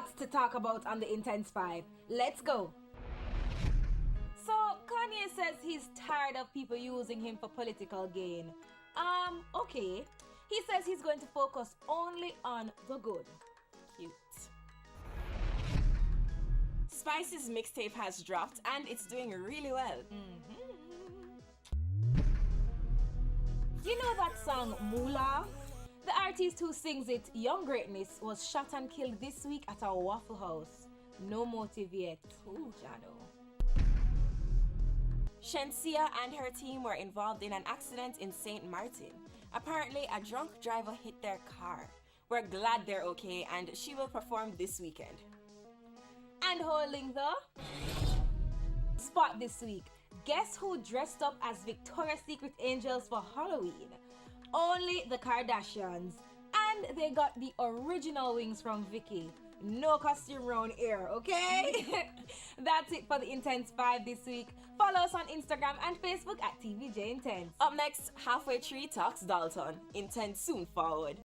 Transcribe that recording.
lots to talk about on the Intense 5. Let's go. So, Kanye says he's tired of people using him for political gain. Okay. He says he's going to focus only on the good. Cute. Spice's mixtape has dropped and it's doing really well. You know that song Moolah? The artist who sings it, Young Greatness, was shot and killed this week at a Waffle House. No motive yet. Ooh, Jano. Shensia and her team were involved in an accident in St. Martin. Apparently, a drunk driver hit their car. We're glad they're okay and she will perform this weekend. And holding the spot this week. Guess who dressed up as Victoria's Secret angels for Halloween? Only the Kardashians. And they got the original wings from Vicky. No costume round here, okay? That's it for the Intense 5 this week. Follow us on Instagram and Facebook at TVJ Intense. Up next, Halfway Tree Talks Dalton. Intense soon forward.